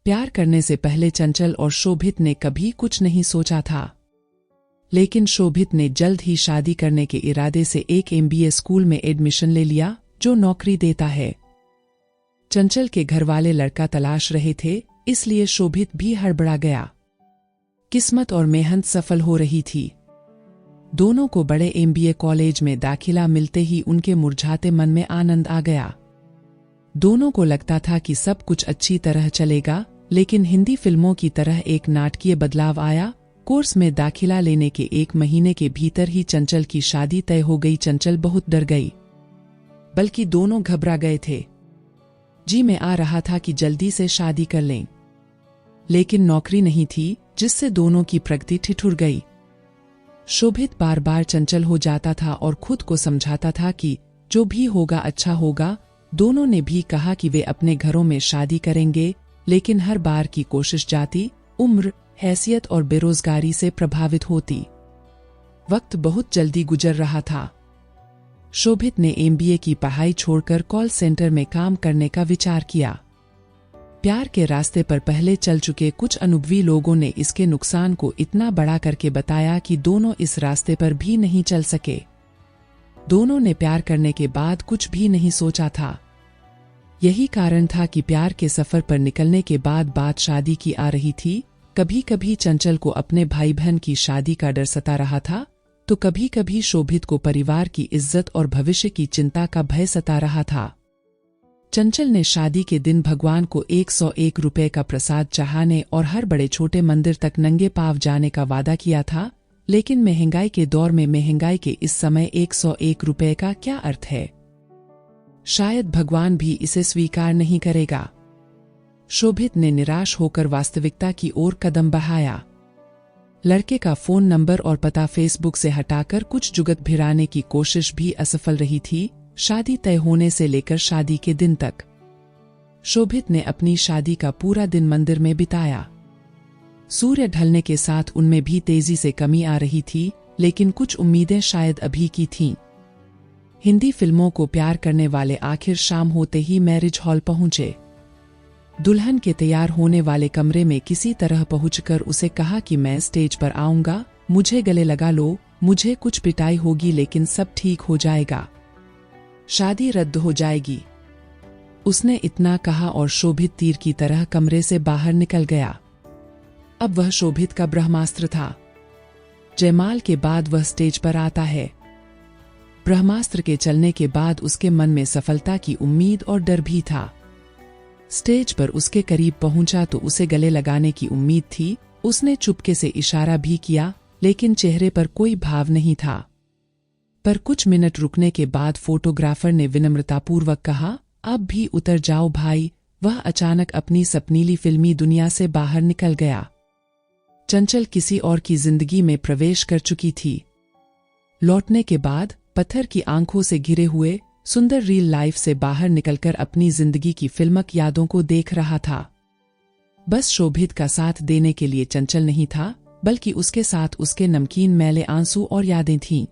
प्यार करने से पहले चंचल और शोभित ने कभी कुछ नहीं सोचा था, लेकिन शोभित ने जल्द ही शादी करने के इरादे से एक MBA स्कूल में एडमिशन ले लिया जो नौकरी देता है। चंचल के घरवाले लड़का तलाश रहे थे, इसलिए शोभित भी हड़बड़ा गया। किस्मत और मेहनत सफल हो रही थी। दोनों को बड़े MBA कॉलेज में दाखिला मिलते ही उनके मुरझाते मन में आनंद आ गया। दोनों को लगता था कि सब कुछ अच्छी तरह चलेगा, लेकिन हिंदी फिल्मों की तरह एक नाटकीय बदलाव आया। कोर्स में दाखिला लेने के 1 महीने के भीतर ही चंचल की शादी तय हो गई। चंचल बहुत डर गई, बल्कि दोनों घबरा गए थे। जी में आ रहा था कि जल्दी से शादी कर लें, लेकिन नौकरी नहीं थी, जिससे दोनों की प्रगति ठिठुर गई। शोभित बार बार चंचल हो जाता था और खुद को समझाता था कि जो भी होगा अच्छा होगा। दोनों ने भी कहा कि वे अपने घरों में शादी करेंगे, लेकिन हर बार की कोशिश जाति, उम्र, हैसियत और बेरोजगारी से प्रभावित होती। वक्त बहुत जल्दी गुजर रहा था। शोभित ने MBA की पढ़ाई छोड़कर कॉल सेंटर में काम करने का विचार किया। प्यार के रास्ते पर पहले चल चुके कुछ अनुभवी लोगों ने इसके नुकसान को इतना बड़ा करके बताया कि दोनों इस रास्ते पर भी नहीं चल सके। दोनों ने प्यार करने के बाद कुछ भी नहीं सोचा था। यही कारण था कि प्यार के सफर पर निकलने के बाद बात शादी की आ रही थी। कभी कभी चंचल को अपने भाई बहन की शादी का डर सता रहा था, तो कभी कभी शोभित को परिवार की इज्जत और भविष्य की चिंता का भय सता रहा था। चंचल ने शादी के दिन भगवान को 101 रुपए का प्रसाद चढ़ाने और हर बड़े छोटे मंदिर तक नंगे पांव जाने का वादा किया था, लेकिन महंगाई के दौर में महंगाई के इस समय 101 रुपए का क्या अर्थ है? शायद भगवान भी इसे स्वीकार नहीं करेगा। शोभित ने निराश होकर वास्तविकता की ओर कदम बढ़ाया। लड़के का फोन नंबर और पता फेसबुक से हटाकर कुछ जुगत भिड़ाने की कोशिश भी असफल रही थी। शादी तय होने से लेकर शादी के दिन तक शोभित ने अपनी शादी का पूरा दिन मंदिर में बिताया। सूर्य ढलने के साथ उनमें भी तेजी से कमी आ रही थी, लेकिन कुछ उम्मीदें शायद अभी की थीं। हिंदी फिल्मों को प्यार करने वाले आखिर शाम होते ही मैरिज हॉल पहुंचे। दुल्हन के तैयार होने वाले कमरे में किसी तरह पहुंचकर उसे कहा कि मैं स्टेज पर आऊंगा, मुझे गले लगा लो, मुझे कुछ पिटाई होगी लेकिन सब ठीक हो जाएगा, शादी रद्द हो जाएगी। उसने इतना कहा और शोभित तीर की तरह कमरे से बाहर निकल गया। अब वह शोभित का ब्रह्मास्त्र था। जयमाल के बाद वह स्टेज पर आता है। ब्रह्मास्त्र के चलने के बाद उसके मन में सफलता की उम्मीद और डर भी था। स्टेज पर उसके करीब पहुंचा तो उसे गले लगाने की उम्मीद थी। उसने चुपके से इशारा भी किया, लेकिन चेहरे पर कोई भाव नहीं था। पर कुछ मिनट रुकने के बाद फोटोग्राफर ने विनम्रतापूर्वक कहा, अब भी उतर जाओ भाई। वह अचानक अपनी सपनीली फिल्मी दुनिया से बाहर निकल गया। चंचल किसी और की जिंदगी में प्रवेश कर चुकी थी। लौटने के बाद पत्थर की आंखों से घिरे हुए सुंदर रियल लाइफ से बाहर निकलकर अपनी जिंदगी की फिल्मक यादों को देख रहा था। बस शोभित का साथ देने के लिए चंचल नहीं था, बल्कि उसके साथ उसके नमकीन मैले आंसू और यादें थीं।